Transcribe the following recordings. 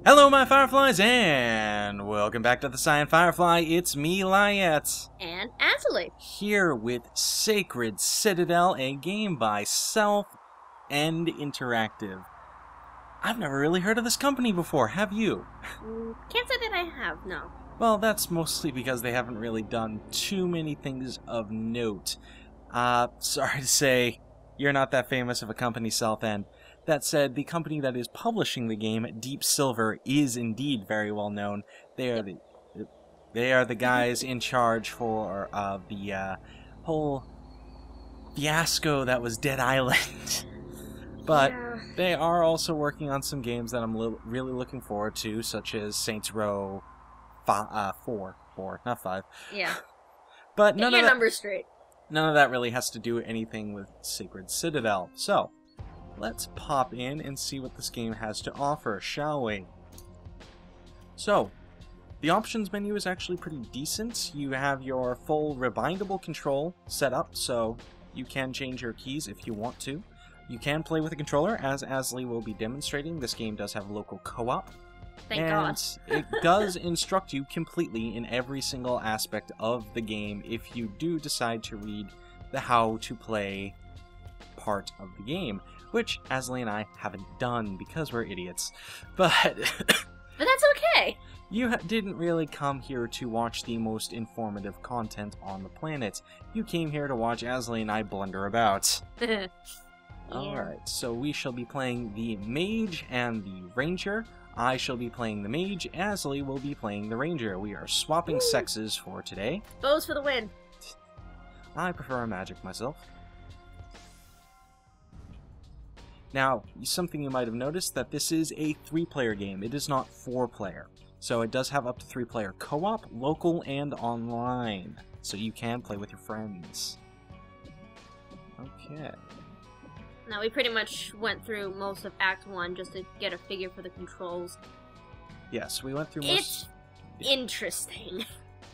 Hello my Fireflies, and welcome back to TheCyanFirefly. It's me, Lyiat. And Azilie. Here with Sacred Citadel, a game by Self and Interactive. I've never really heard of this company before, have you? Can't say that I have, no. Well, that's mostly because they haven't really done too many things of note. Sorry to say, you're not that famous of a company, Self, and that said, the company that is publishing the game, Deep Silver, is indeed very well known. They are the guys in charge for the whole fiasco that was Dead Island. But they are also working on some games that I'm really looking forward to, such as Saints Row 4, not 5. Yeah. But Get your numbers straight. None of that really has to do anything with Sacred Citadel. So, let's pop in and see what this game has to offer, shall we? So, the options menu is actually pretty decent. You have your full rebindable control set up, so you can change your keys if you want to. You can play with a controller, as Azilie will be demonstrating. This game does have local co-op. Thank God. And it does instruct you completely in every single aspect of the game if you do decide to read the how to play part of the game, which Azilie and I haven't done because we're idiots. But that's okay. You didn't really come here to watch the most informative content on the planet. You came here to watch Azilie and I blunder about. Yeah. Alright, so we shall be playing the Mage and the Ranger. I shall be playing the Mage, Azilie will be playing the Ranger. We are swapping sexes for today. Bows for the win. I prefer a magic myself. Now, something you might have noticed, that this is a 3-player game. It is not 4-player. So it does have up to 3-player co-op, local, and online. So you can play with your friends. Okay. Now, we pretty much went through most of Act 1 just to get a figure for the controls. Yes, we went through most... It's interesting.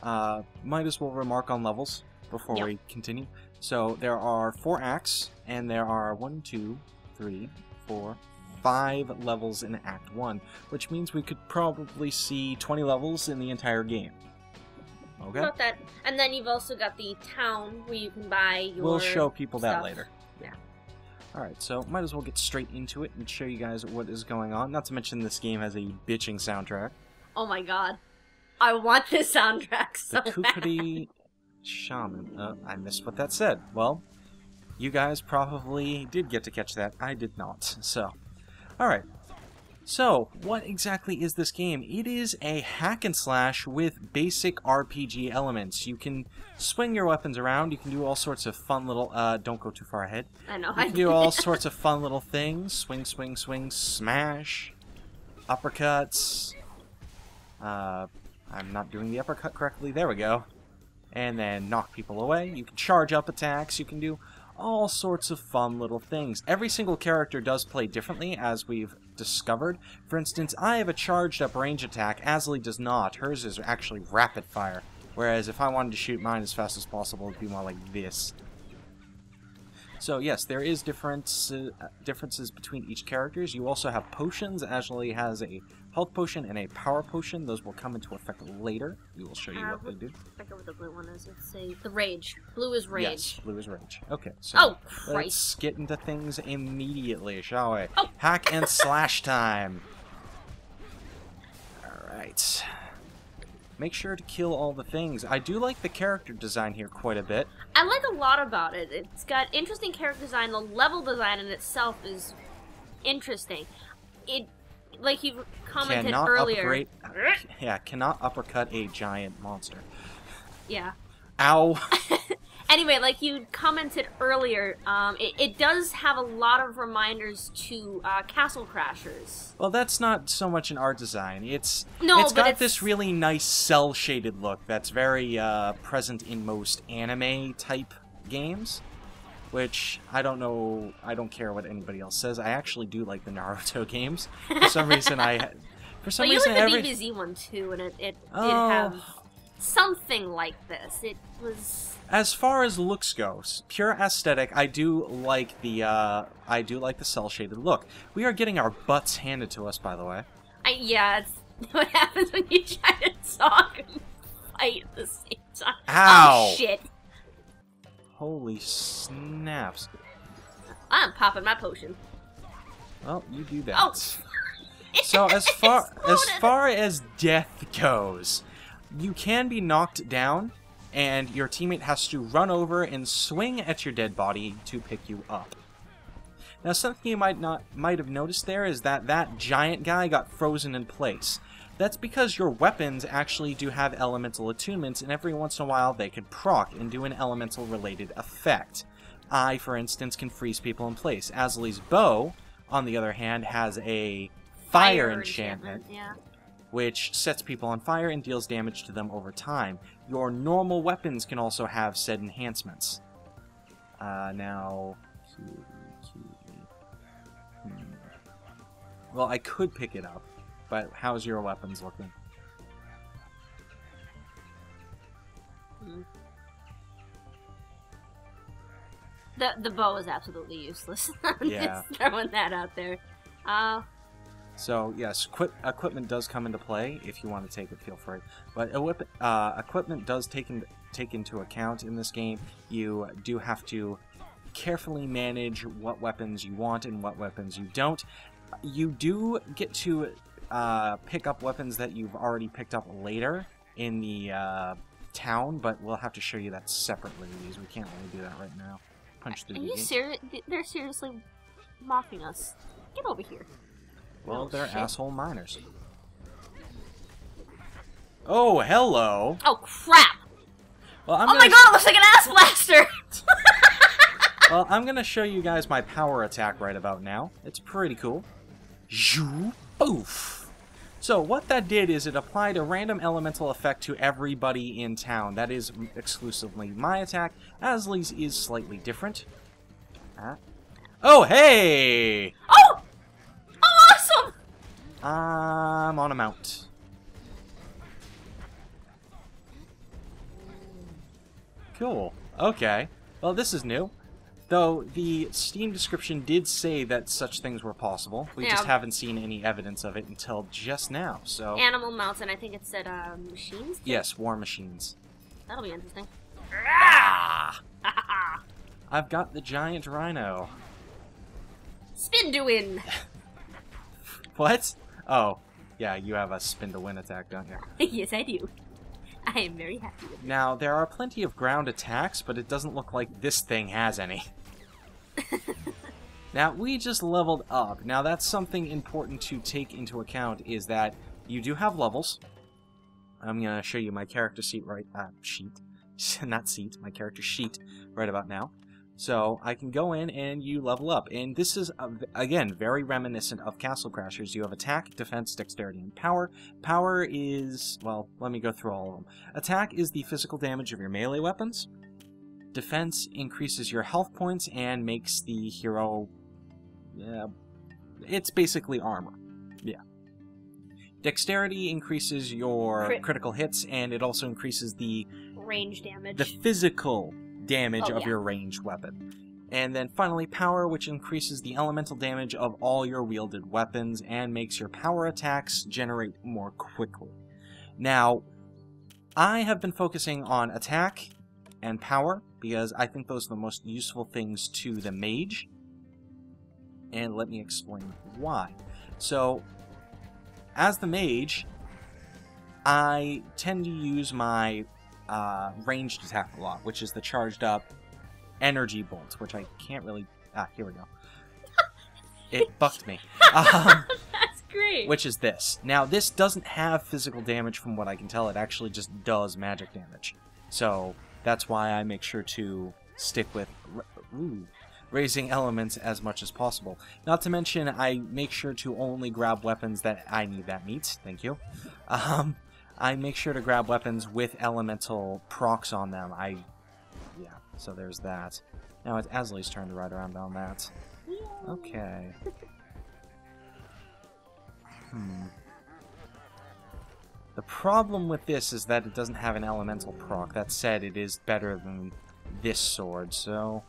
Might as well remark on levels before we continue. So there are 4 acts, and there are 1, 2, 3, 4, 5 levels in Act 1, which means we could probably see 20 levels in the entire game. Okay? About that. And then you've also got the town where you can buy your We'll show people that stuff later. Yeah. Alright, so might as well get straight into it and show you guys what is going on. Not to mention this game has a bitching soundtrack. Oh my god. I want this soundtrack so The Kukri Shaman. I missed what that said. Well, you guys probably did get to catch that. I did not. So, alright. So, what exactly is this game? It is a hack and slash with basic RPG elements. You can swing your weapons around. You can do all sorts of fun little... don't go too far ahead. I know. You can do all sorts of fun little things. Swing, swing, swing, smash, uppercuts. I'm not doing the uppercut correctly. There we go. And then knock people away. You can charge up attacks. You can do all sorts of fun little things. Every single character does play differently, as we've discovered. For instance, I have a charged up range attack. Azilie does not. Hers is actually rapid fire. Whereas if I wanted to shoot mine as fast as possible, it'd be more like this. So yes, there is differences between each characters. You also have potions. Azilie has a health potion and a power potion. Those will come into effect later. We will show you what they do. I forget what the blue one is. Let's say the rage. Blue is rage. Yes, blue is rage. Okay, so oh, Christ. Let's get into things immediately, shall we? Oh. Hack and slash time. Alright. Make sure to kill all the things. I do like the character design here quite a bit. I like a lot about it. It's got interesting character design. The level design in itself is interesting. It, like you commented earlier... Cannot uppercut a giant monster. Yeah. Ow! Anyway, like you commented earlier, it does have a lot of reminders to Castle Crashers. Well, that's not so much an art design. It's got this really nice cel-shaded look that's very present in most anime-type games, which I don't know. I don't care what anybody else says. I actually do like the Naruto games. For some reason, you like the DBZ one too, and it did have something like this. It was... As far as looks goes, pure aesthetic, I do like the cel-shaded look. We are getting our butts handed to us, by the way. Yeah, it's what happens when you try to talk and fight at the same time. Ow! Oh, shit. Holy snaps. I'm popping my potion. Well, you do that. Oh. So as far as death goes, you can be knocked down, and your teammate has to run over and swing at your dead body to pick you up. Now, something you might have noticed there is that giant guy got frozen in place. That's because your weapons actually do have elemental attunements, and every once in a while they can proc and do an elemental-related effect. I, for instance, can freeze people in place. Azilie's bow, on the other hand, has a fire enchantment, yeah, which sets people on fire and deals damage to them over time. Your normal weapons can also have said enhancements. Now... Well, I could pick it up, but how's your weapons looking? The bow is absolutely useless. I'm Yeah. just throwing that out there. So, yes, equipment does come into play. If you want to take it, feel free. But equipment does take into account in this game. You do have to carefully manage what weapons you want and what weapons you don't. You do get to pick up weapons that you've already picked up later in the town, but we'll have to show you that separately, because we can't really do that right now. Punch through the gate. Are you serious? They're seriously mocking us. Get over here. Well, Oh, they're shit. asshole miners. Oh, hello! Oh, crap! Well, Oh my god, it looks like an ass blaster! Well, I'm gonna show you guys my power attack right about now. It's pretty cool. Zhoo, poof! So what that did is it applied a random elemental effect to everybody in town. That is exclusively my attack. Azilie's is slightly different. Oh, hey! Oh! Oh, awesome! I'm on a mount. Cool. Okay. Well, this is new. Though the Steam description did say that such things were possible. We just haven't seen any evidence of it until just now, so... Animal mounts, and I think it said, machines? Too? Yes, war machines. That'll be interesting. Ah! I've got the giant rhino. Spin to win! What? Oh, yeah, you have a spin to win attack, don't you? Yes, I do. I am very happy with it. Now, there are plenty of ground attacks, but it doesn't look like this thing has any. Now, we just leveled up. Now, that's something important to take into account, is that you do have levels. I'm going to show you my character sheet not seat, my character sheet right about now. So, I can go in and you level up. And this is, again, very reminiscent of Castle Crashers. You have attack, defense, dexterity, and power. Power is, well, let me go through all of them. Attack is the physical damage of your melee weapons. Defense increases your health points and makes the hero... it's basically armor. Yeah. Dexterity increases your critical hits, and it also increases the... range damage. The physical damage of your ranged weapon. And then finally power, which increases the elemental damage of all your wielded weapons and makes your power attacks generate more quickly. Now, I have been focusing on attack and power because I think those are the most useful things to the mage. And let me explain why. So, as the mage, I tend to use my ranged attack a lot, which is the charged up energy bolt, which I can't really... here we go. It bucked me. That's great. Which is this. Now, this doesn't have physical damage from what I can tell. It actually just does magic damage. So, that's why I make sure to stick with raising elements as much as possible. Not to mention, I make sure to only grab weapons that I need that meat. Thank you. I make sure to grab weapons with elemental procs on them. Yeah, so there's that. Now it's Azilie's turn to ride around on that. Okay. The problem with this is that it doesn't have an elemental proc. That said, it is better than this sword, so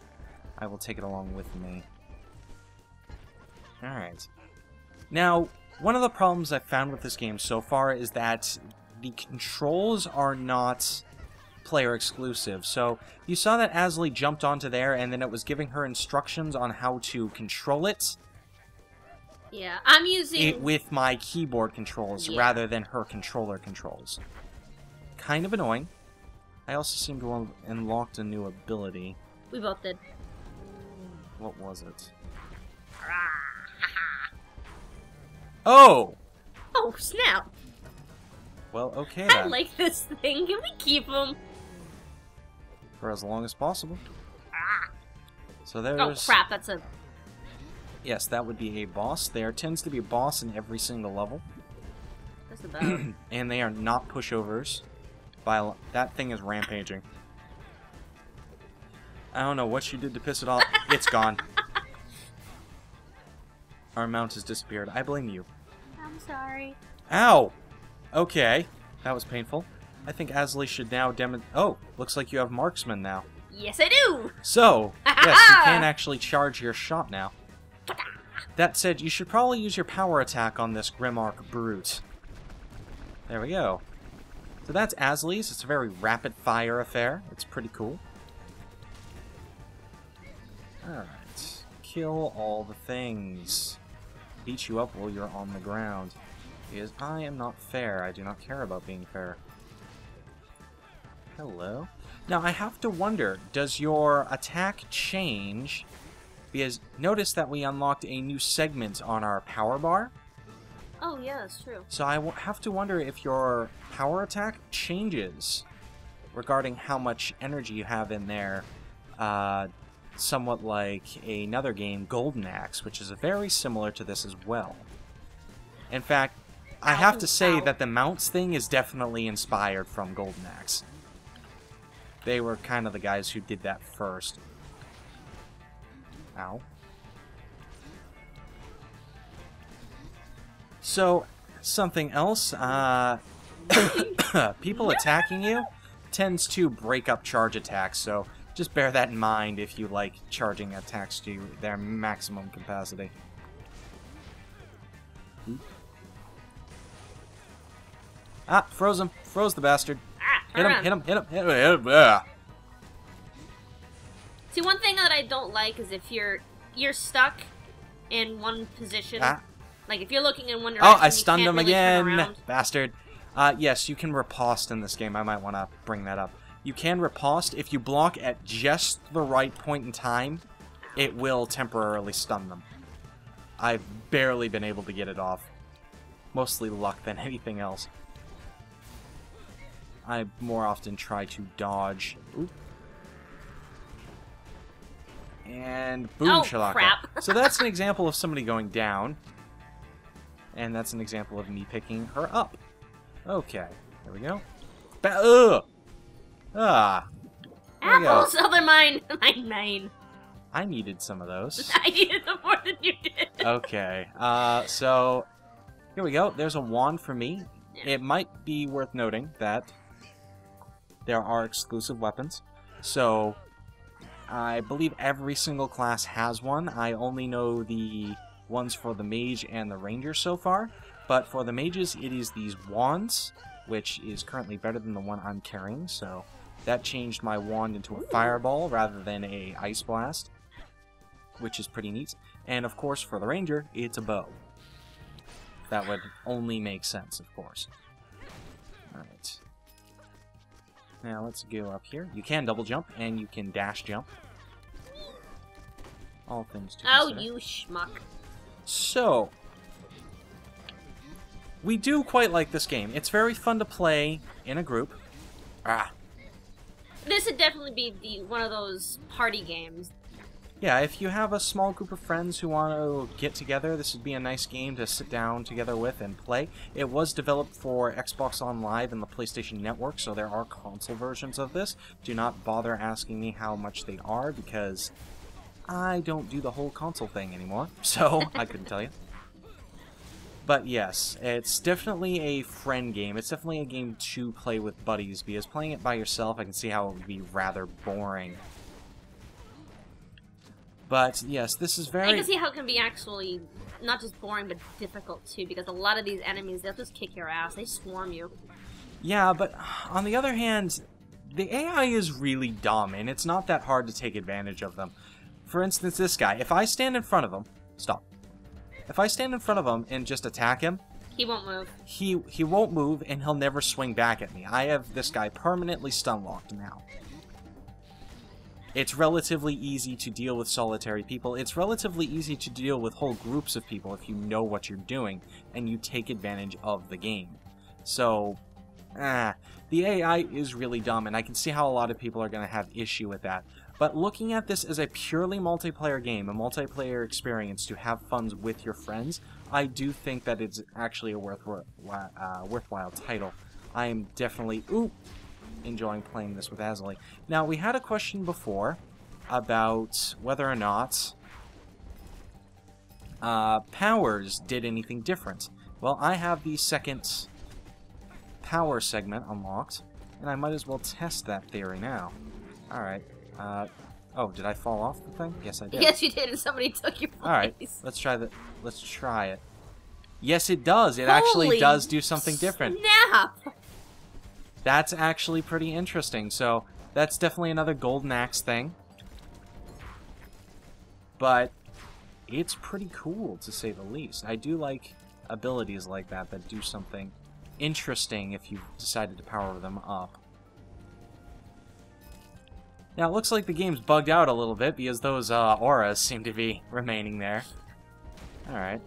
I will take it along with me. Alright. Now, One of the problems I've found with this game so far is that the controls are not player exclusive. So you saw that Azilie jumped onto there and then it was giving her instructions on how to control it. Yeah, I'm using it with my keyboard controls rather than her controller controls. Kind of annoying. I also seem to have unlocked a new ability. We both did. What was it? Oh! Oh, snap. Well, okay I then. like this thing. Can we keep him? For as long as possible. So there's... Oh, crap, that's a... Yes, that would be a boss. There tends to be a boss in every single level. That's about... And they are not pushovers. That thing is rampaging. I don't know what she did to piss it off. It's gone. Our mount has disappeared. I blame you. I'm sorry. Ow! Okay. That was painful. I think Azilie should now Oh, looks like you have marksman now. Yes, I do! So, yes, you can actually charge your shot now. That said, you should probably use your power attack on this Grimmark Brute. There we go. So that's Azilie's. It's a very rapid-fire affair. It's pretty cool. Alright. Kill all the things. Beat you up while you're on the ground. Because I am not fair. I do not care about being fair. Hello? Now, I have to wonder, does your attack change? Because notice that we unlocked a new segment on our power bar. Oh, yeah, that's true. So I have to wonder if your power attack changes regarding how much energy you have in there. Somewhat like another game, Golden Axe, which is very similar to this as well. In fact, I have to say that the mounts thing is definitely inspired from Golden Axe. They were kind of the guys who did that first. Ow. So, something else, people attacking you tends to break up charge attacks, so just bear that in mind if you like charging attacks to their maximum capacity. Ah, froze him. Froze the bastard. Hit him, hit him, hit him, hit him, hit him. See, one thing that I don't like is if you're stuck in one position. Like, if you're looking in one direction, oh, I stunned him really again, bastard. Yes, you can riposte in this game. I might want to bring that up. You can riposte. If you block at just the right point in time, it will temporarily stun them. I've barely been able to get it off. Mostly luck than anything else. I more often try to dodge. Oop. And boom, oh, shalaka. Crap. So that's an example of somebody going down. And that's an example of me picking her up. Okay, there we go. Apples! Oh, they're mine. Mine. I needed some of those. I needed them more than you did. Okay, so here we go. There's a wand for me. Yeah. It might be worth noting that there are exclusive weapons. So I believe every single class has one. I only know the ones for the mage and the ranger so far. But for the mages, it is these wands, which is currently better than the one I'm carrying. So that changed my wand into a fireball rather than a ice blast, which is pretty neat. And of course, for the ranger, it's a bow. That would only make sense, of course. Alright. Now let's go up here. You can double jump, and you can dash jump. All things to consider. Oh, you schmuck. So, we do quite like this game. It's very fun to play in a group. This would definitely be one of those party games. Yeah, if you have a small group of friends who want to get together, this would be a nice game to sit down together with and play. It was developed for Xbox On Live and the PlayStation Network, so there are console versions of this. Do not bother asking me how much they are, because I don't do the whole console thing anymore, so I couldn't tell you. But yes, it's definitely a friend game. It's definitely a game to play with buddies, because playing it by yourself, I can see how it would be rather boring. But yes, this is very... I can see how it can be actually not just boring, but difficult too, because a lot of these enemies, they'll just kick your ass. They swarm you. Yeah, but on the other hand, the AI is really dumb, and it's not that hard to take advantage of them. For instance, this guy. If I stand in front of him... Stop. If I stand in front of him and just attack him... He won't move. He won't move, and he'll never swing back at me. I have this guy permanently stun-locked now. It's relatively easy to deal with solitary people. It's relatively easy to deal with whole groups of people if you know what you're doing, and you take advantage of the game. So... the AI is really dumb, and I can see how a lot of people are going to have issue with that. But looking at this as a purely multiplayer game, a multiplayer experience to have fun with your friends, I do think that it's actually a worthwhile title. I am definitely enjoying playing this with Azilie. Now, we had a question before about whether or not powers did anything different. Well, I have the second power segment unlocked, and I might as well test that theory now. Alright, oh, did I fall off the thing? Yes, I did. Yes, you did, and somebody took your place. Alright, let's try it. Yes, it does. It actually does do something different. Snap! That's actually pretty interesting, so that's definitely another golden axe thing. But it's pretty cool, to say the least. I do like abilities like that do something interesting if you decided to power them up. Now, it looks like the game's bugged out a little bit because those auras seem to be remaining there. Alright.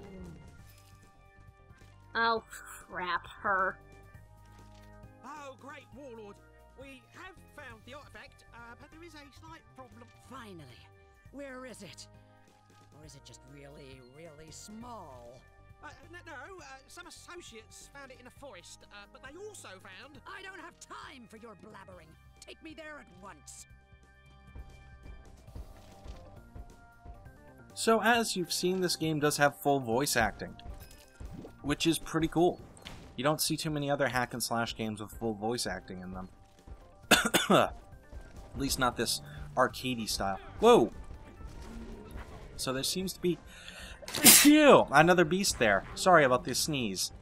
Oh, crap, her. Oh, great warlord. We have found the artifact, but there is a slight problem. Finally. Where is it? Or is it just really, really small? No, some associates found it in a forest, but they also found... I don't have time for your blabbering. Take me there at once. So, as you've seen, this game does have full voice acting, which is pretty cool. You don't see too many other hack-and-slash games with full voice acting in them. At least not this arcadey style. Whoa! So there seems to be... Phew! Another beast there. Sorry about this sneeze.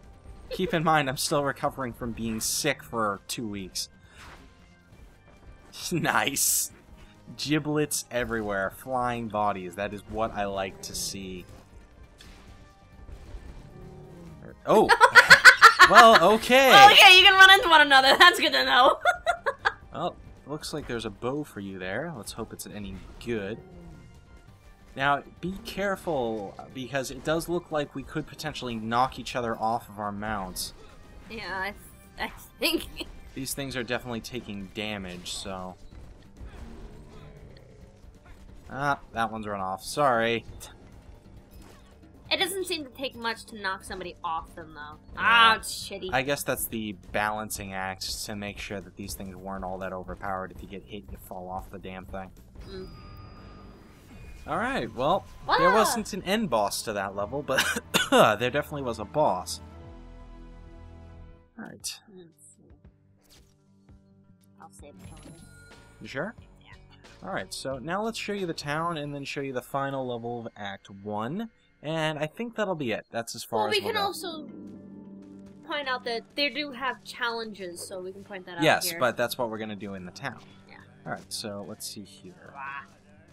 Keep in mind, I'm still recovering from being sick for 2 weeks. Nice. Giblets everywhere. Flying bodies. That is what I like to see. Oh! Well, okay. Well, okay, you can run into one another. That's good to know. Well, looks like there's a bow for you there. Let's hope it's any good. Now, be careful, because it does look like we could potentially knock each other off of our mounts. Yeah, I think... These things are definitely taking damage, so... Ah, that one's run off. Sorry. It doesn't seem to take much to knock somebody off them, though. Yeah. Ah, it's shitty. I guess that's the balancing act, to make sure that these things weren't all that overpowered. If you get hit, you fall off the damn thing. Mm. Alright, well, there wasn't an end boss to that level, but there definitely was a boss. Alright. I'll save it. You sure? Yeah. Alright, so now let's show you the town and then show you the final level of Act 1. And I think that'll be it. That's as far as we'll go. We can also point out that they do have challenges, so we can point that out Yes, here. but that's what we're going to do in the town. Yeah. Alright, so let's see here. Ah.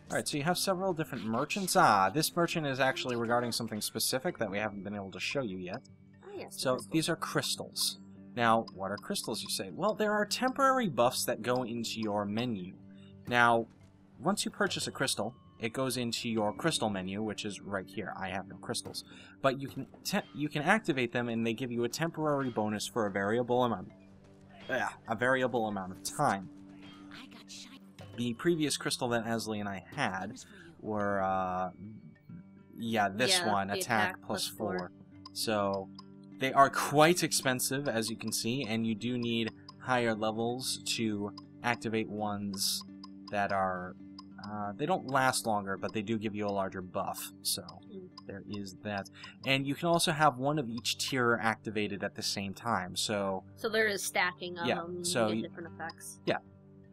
Alright, so you have several different merchants. This merchant is actually regarding something specific that we haven't been able to show you yet. Oh, yes, So these are crystals. Now, what are crystals, you say? Well, there are temporary buffs that go into your menu. Now, once you purchase a crystal, it goes into your crystal menu, which is right here. I have no crystals. But you can activate them, and they give you a temporary bonus for a variable amount of time. The previous crystal that Azilie and I had were, this one, attack plus 4. So, they are quite expensive, as you can see, and you do need higher levels to activate ones that are, they don't last longer, but they do give you a larger buff. So, there is that. And you can also have one of each tier activated at the same time, so... So there is stacking of them, so you get different effects. Yeah.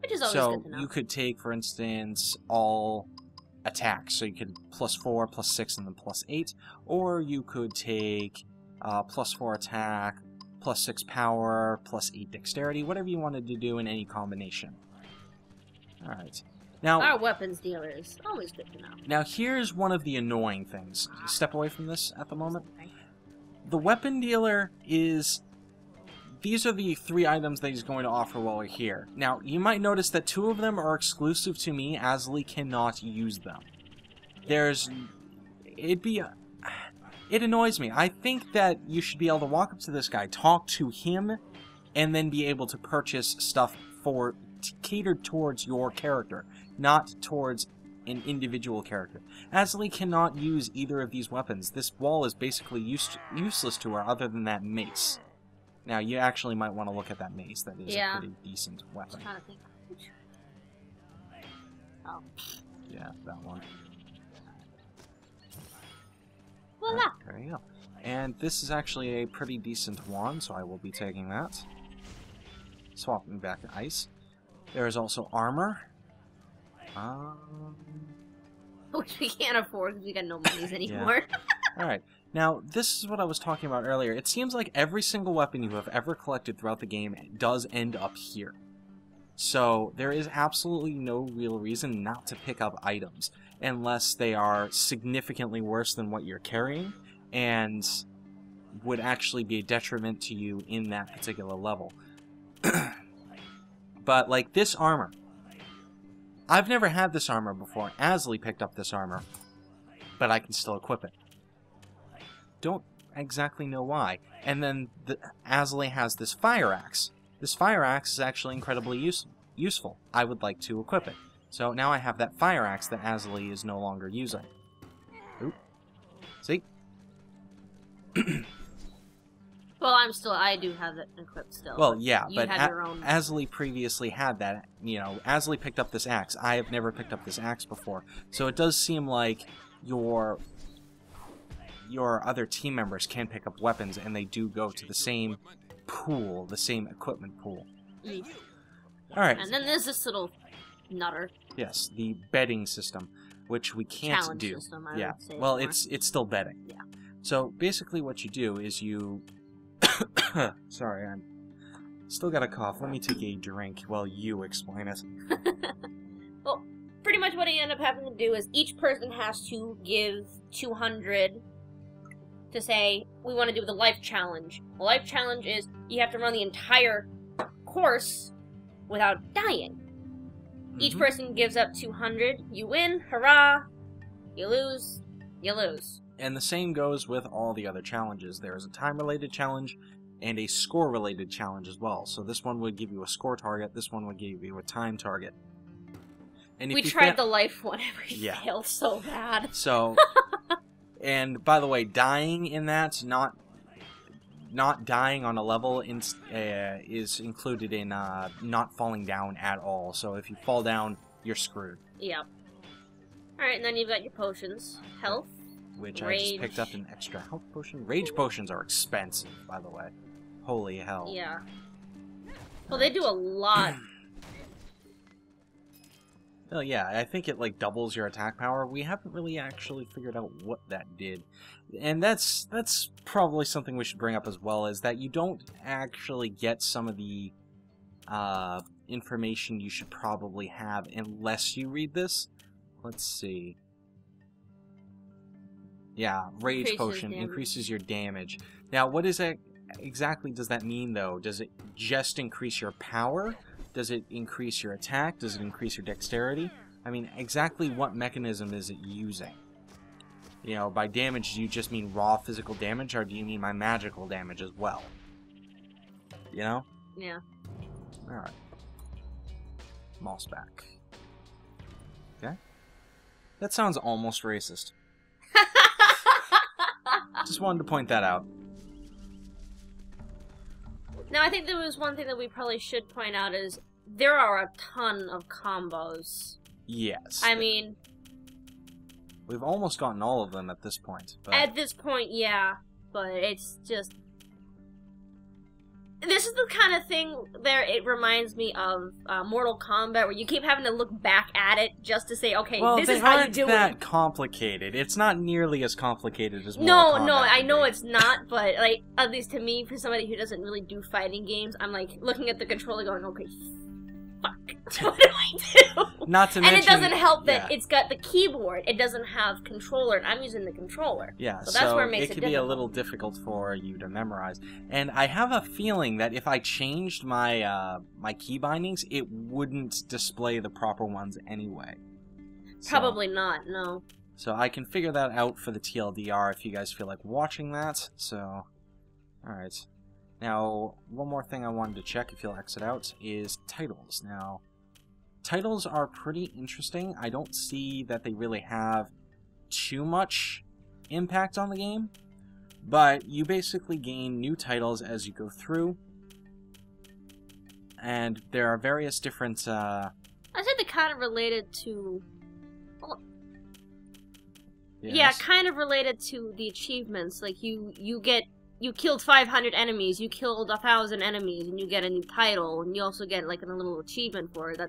Which is always good to know. You could take, for instance, all attack. So you could +4, +6, and then +8. Or you could take +4 attack, +6 power, +8 dexterity, whatever you wanted to do in any combination. Alright. Now, our weapons dealer is always good to know. Now here's one of the annoying things. Step away from this at the moment. The weapon dealer is... These are the 3 items that he's going to offer while we're here. Now, you might notice that 2 of them are exclusive to me. Azilie cannot use them. It annoys me. I think that you should be able to walk up to this guy, talk to him, and then be able to purchase stuff catered towards your character, not towards an individual character. Azilie cannot use either of these weapons. This wall is basically useless to her other than that mace. Now, you actually might want to look at that mace. That is a pretty decent weapon. I'm trying to think. Oh. Yeah, that one. Voila! Right, there you go. And this is actually a pretty decent wand, so I will be taking that. Swapping back to ice. There is also armor. Which we can't afford because we got no monies anymore. Alright. Now, this is what I was talking about earlier. It seems like every single weapon you have ever collected throughout the game does end up here. So, there is absolutely no real reason not to pick up items, unless they are significantly worse than what you're carrying, and would actually be a detriment to you in that particular level. But, like, this armor. I've never had this armor before. Azilie picked up this armor, but I can still equip it. Don't exactly know why. And then Azilie has this fire axe. This fire axe is actually incredibly useful. I would like to equip it. So now I have that fire axe that Azilie is no longer using. Oop. See? Well, I do have it equipped still. Well, yeah, you but had your own... Azilie previously had that. You know, Azilie picked up this axe. I have never picked up this axe before. So it does seem like your other team members can pick up weapons, and they do go to the same pool, the same equipment pool. Mm. Alright. And then there's this little nutter. Yes, the betting system, which we can't Challenge do. System, I would say well, more. it's still betting. Yeah. So basically what you do is you... Sorry, I'm still got a cough. Let me take a drink while you explain it. Well, pretty much what I end up having to do is each person has to give 200 to say, we want to do the life challenge. The life challenge is you have to run the entire course without dying. Each person gives up 200. You win, hurrah. You lose, you lose. And the same goes with all the other challenges. There is a time-related challenge and a score-related challenge as well. So this one would give you a score target, this one would give you a time target. And if we you tried the life one and we Yeah. failed so bad. So, and by the way, dying in that, not dying on a level is included in not falling down at all. So if you fall down, you're screwed. Yep. Alright, and then you've got your potions. Health. Which Rage. I just picked up an extra health potion. Rage potions are expensive, by the way. Holy hell. Yeah. Well, they do a lot. Well, yeah, I think it, like, doubles your attack power. We haven't really actually figured out what that did. And that's probably something we should bring up as well, is that you don't actually get some of the information you should probably have unless you read this. Let's see. Yeah, Rage Potion increases your damage. Now, what is that exactly does that mean, though? Does it just increase your power? Does it increase your attack? Does it increase your dexterity? I mean, exactly what mechanism is it using? You know, by damage, do you just mean raw physical damage, or do you mean my magical damage as well? You know? Yeah. Alright. Moss back. Okay. That sounds almost racist. Just wanted to point that out. Now, I think there was one thing that we probably should point out is there are a ton of combos. Yes. I mean... We've almost gotten all of them at this point. But... At this point, yeah. But it's just... This is the kind of thing there. It reminds me of Mortal Kombat, where you keep having to look back at it just to say, okay, well, this they is how you aren't do that it. complicated. It's not nearly as complicated as Mortal Kombat. No, I would know be. it's not, but like at least to me, for somebody who doesn't really do fighting games, I'm like looking at the controller, going, okay, fuck, what do I do? Not to and mention, it doesn't help that yeah. it's got the keyboard. It doesn't have controller, and I'm using the controller. Yeah, so that's where it makes it it could be a difficult. little difficult for you to memorize. And I have a feeling that if I changed my my key bindings, it wouldn't display the proper ones anyway. So- Probably not. No. So I can figure that out for the TLDR if you guys feel like watching that. So, alright. Now, one more thing I wanted to check if you'll exit out is titles. Now, titles are pretty interesting. I don't see that they really have too much impact on the game, but you basically gain new titles as you go through, and there are various different, I said they're kind of related to... Well, yes. yeah, kind of related to the achievements. Like, you killed 500 enemies, you killed 1,000 enemies, and you get a new title, and you also get, like, a little achievement for it.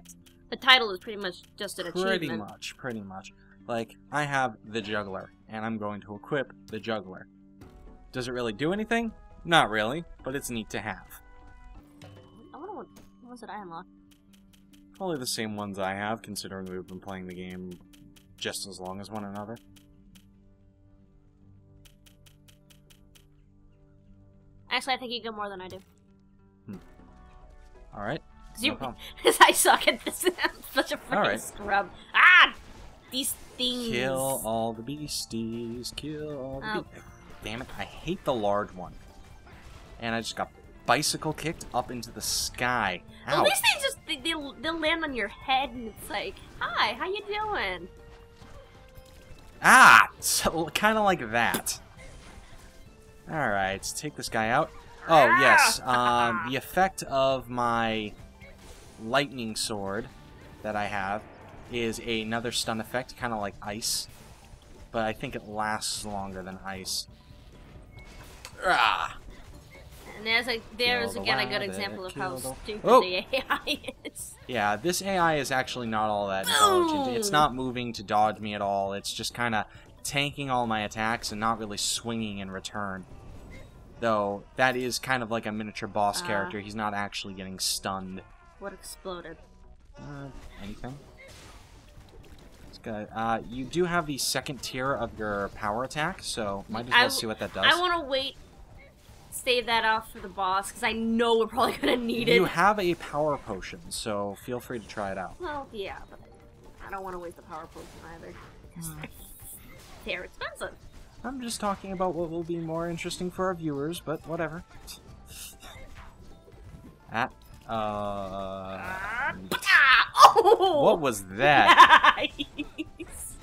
The title is pretty much just an achievement. Pretty much. Like, I have the Juggler, and I'm going to equip the Juggler. Does it really do anything? Not really, but it's neat to have. I wonder what was it I unlocked? Probably the same ones I have, considering we've been playing the game just as long as one another. Actually, I think you get more than I do. Alright. Because I suck at this. I'm such a freaking Alright. scrub. Ah! These things. Kill all the beasties, kill all the beasties. Damn it, I hate the large one. And I just got bicycle kicked up into the sky. Ow. At least they just, they'll land on your head and it's like, hi, how you doing? Ah! So, kind of like that. Alright, let's take this guy out. Oh, yes. The effect of my lightning sword that I have is another stun effect, kind of like ice. But I think it lasts longer than ice. Ah! And there's again a good example of how stupid Oh! the AI is. Yeah, this AI is actually not all that intelligent. It's not moving to dodge me at all. It's just kind of tanking all my attacks and not really swinging in return. Though, that is kind of like a miniature boss character. He's not actually getting stunned. What exploded? Anything? This guy, you do have the second tier of your power attack, so might as well see what that does. I want to wait, save that off for the boss, because I know we're probably going to need it. You have a power potion, so feel free to try it out. Well, yeah, but I don't want to waste the power potion either. Because they're expensive. I'm just talking about what will be more interesting for our viewers, but whatever. Oh! What was that? Nice!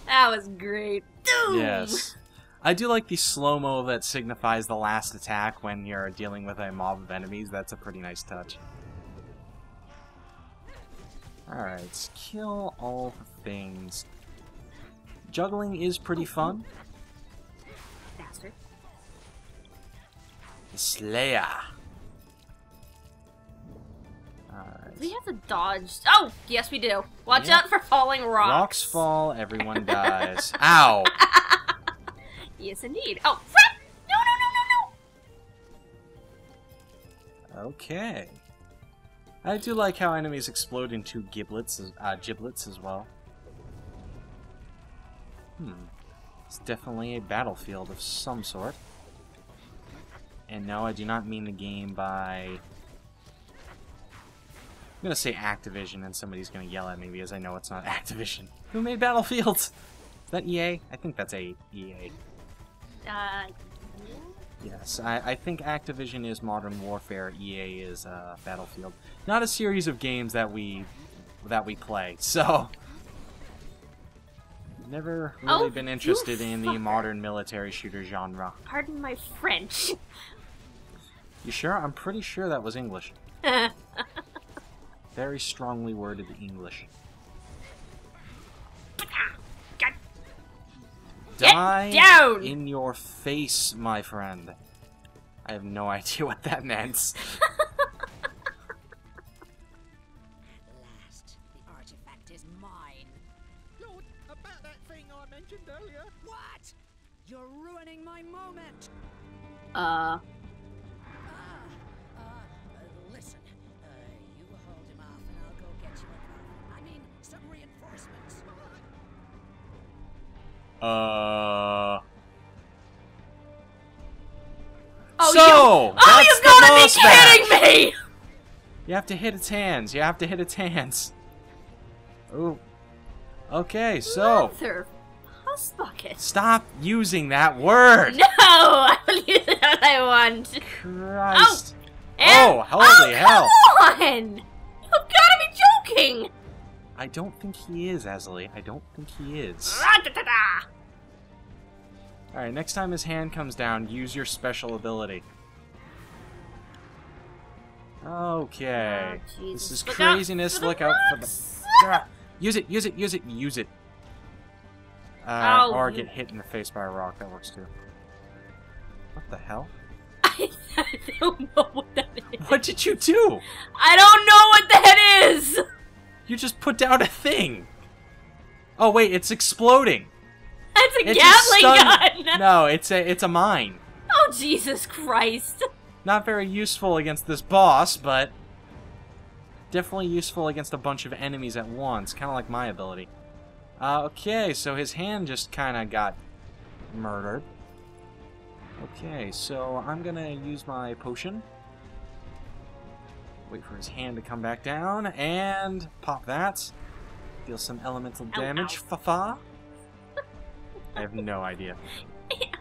That was great. Doom! Yes. I do like the slow-mo that signifies the last attack when you're dealing with a mob of enemies. That's a pretty nice touch. Alright, let's kill all the things. Juggling is pretty fun. Bastard. The Slayer. Alright. Do we have to dodge? Oh, yes we do. Watch out for falling rocks. Rocks fall, everyone dies. Ow! Yes, indeed. Oh, crap! No, no, no, no, no! Okay. I do like how enemies explode into giblets as well. It's definitely a battlefield of some sort. And no, I do not mean the game by... I'm gonna say Activision, and somebody's gonna yell at me because I know it's not Activision. Who made Battlefield? Is that EA? I think that's EA. Yeah. Yes, I think Activision is Modern Warfare, EA is Battlefield. Not a series of games that we play, so... Never really been interested in the modern military shooter genre. Pardon my French. You sure? I'm pretty sure that was English. Very strongly worded English. Get Die down! in your face, my friend. I have no idea what that meant. Last, the artifact is mine. Lord, about that thing I mentioned earlier. What? You're ruining my moment. Listen. You hold him off, and I'll go get you a coffee. I mean, some reinforcements. Oh, So, that's you the gotta be boss batch. kidding me! You have to hit its hands. You have to hit its hands. Ooh. Okay, so Mother puss bucket. stop using that word. No, I'll use it what I want. Christ. And- Oh, holy hell. Come on! You've gotta be joking! I don't think he is, Azilie. I don't think he is. Ra-da-da-da. Alright, next time his hand comes down, use your special ability. Okay. Oh, Jesus. This is Look out craziness. for the Look out for the... rocks. Ah, use it, use it, use it, use it. Oh, or you- get hit in the face by a rock. That works too. What the hell? I don't know what that is. What did you do? I don't know what that is! You just put down a thing. Oh wait, it's exploding. That's a It just Gatling stunned- gun! No, it's a mine. Oh, Jesus Christ. Not very useful against this boss, but definitely useful against a bunch of enemies at once. Kind of like my ability. Okay, so his hand just kind of got murdered. Okay, so I'm gonna use my potion. Wait for his hand to come back down, and pop that. Deal some elemental damage. Fa-fa. I have no idea.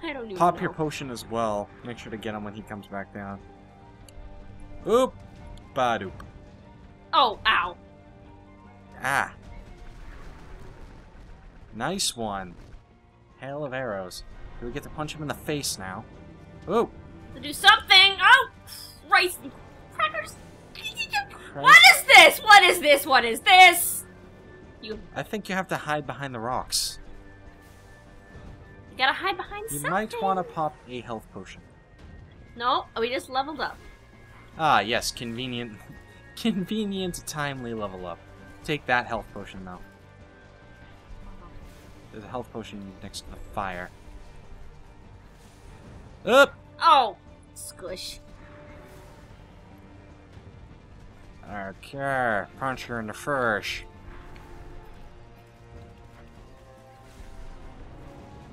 I don't even Pop know. your potion as well. Make sure to get him when he comes back down. Oop! Badoop. Oh, ow. Ah. Nice one. Hail of arrows. Do we get to punch him in the face now? Ooh! To do something! Oh! Christ. Crackers! What is this? What is this? What is this? You I think you have to hide behind the rocks. gotta hide behind You something. might want to pop a health potion. No, we just leveled up. Ah, yes, convenient. Convenient, timely level up. Take that health potion, though. There's a health potion next to the fire. Up! Oh! Squish. Okay, punch her in the fish.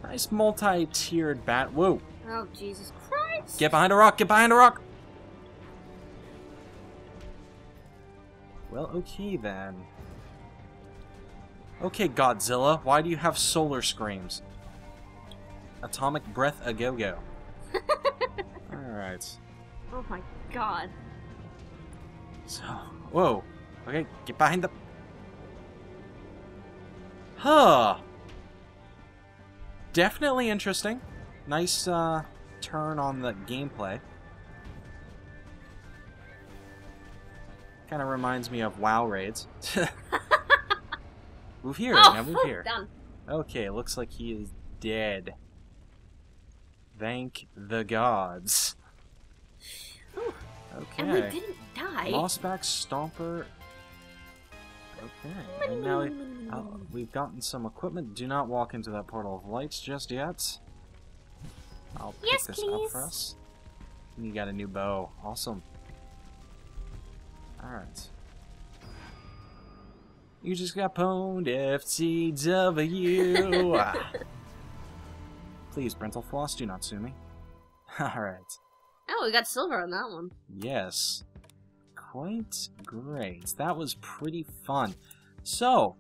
Nice multi-tiered bat. Whoa! Oh, Jesus Christ. Get behind a rock! Get behind a rock! Well, okay then. Okay, Godzilla, why do you have solar screams? Atomic breath a go-go. Alright. Oh my god. So, whoa. Okay, get behind the... Huh. Definitely interesting. Nice, turn on the gameplay. Kind of reminds me of WoW raids. Move here, Oh, now move here. done. Okay, looks like he is dead. Thank the gods. Ooh, Okay. and we didn't die. Mossback Stomper. Okay. And now we've gotten some equipment. Do not walk into that portal of lights just yet. I'll pick Yes, this up please. for us. And you got a new bow. Awesome. Alright. You just got pwned, FTW. Please, Brental Floss, do not sue me. Alright. Oh, we got silver on that one. Yes. Quite great. That was pretty fun. So,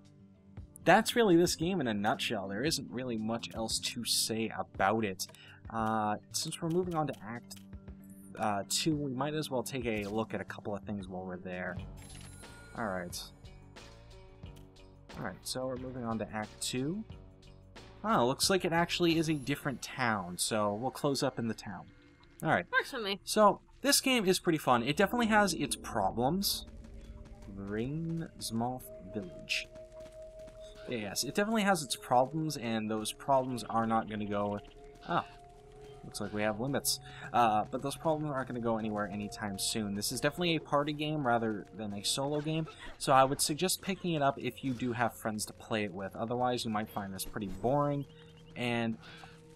that's really this game in a nutshell. There isn't really much else to say about it. Since we're moving on to Act 2, we might as well take a look at a couple of things while we're there. Alright. Alright, so we're moving on to Act 2. Oh, looks like it actually is a different town, so we'll close up in the town. Alright. Works for me. So, this game is pretty fun. It definitely has its problems. Rainsmoth Village. Yes, it definitely has its problems, and those problems are not going to go... Oh. looks like we have limits. But those problems aren't going to go anywhere anytime soon. This is definitely a party game rather than a solo game, so I would suggest picking it up if you do have friends to play it with. Otherwise, you might find this pretty boring and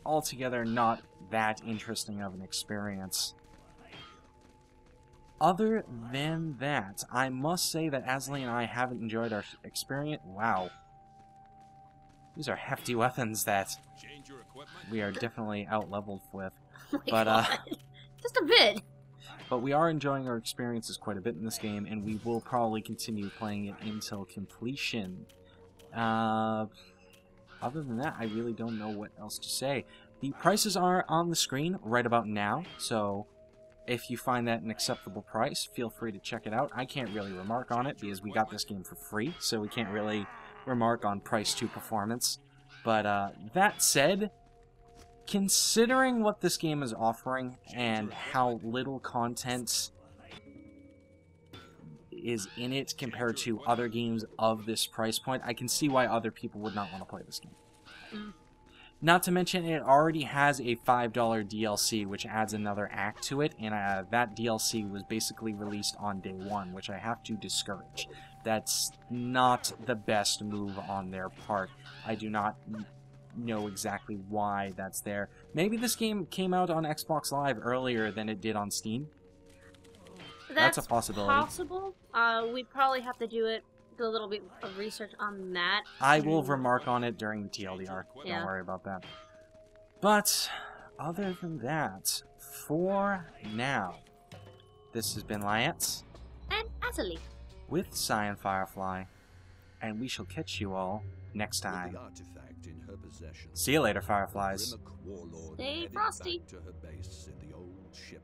altogether not that interesting of an experience. Other than that, I must say that Azilie and I haven't enjoyed our experience. Wow. These are hefty weapons that we are definitely out-leveled with. Oh my But, God. Just a bit. But we are enjoying our experiences quite a bit in this game, and we will probably continue playing it until completion. Other than that, I really don't know what else to say. The prices are on the screen right about now, so if you find that an acceptable price, feel free to check it out. I can't really remark on it because we got this game for free, so we can't really remark on price to performance. But that said, considering what this game is offering and how little content is in it compared to other games of this price point, I can see why other people would not want to play this game. Not to mention, it already has a $5 DLC, which adds another act to it, and that DLC was basically released on day one, which I have to discourage. That's not the best move on their part. I do not know exactly why that's there. Maybe this game came out on Xbox Live earlier than it did on Steam. That's a possibility. Possible. We'd probably have to do a little bit of research on that. I will remark on it during the TLDR. Yeah. Don't worry about that. But, other than that, for now, this has been Lyiat And Azilie. with TheCyanFirefly, and we shall catch you all next time. Artifact in her possession. See you later, Fireflies. Grimmack warlord Stay headed frosty. back to her base in the old ship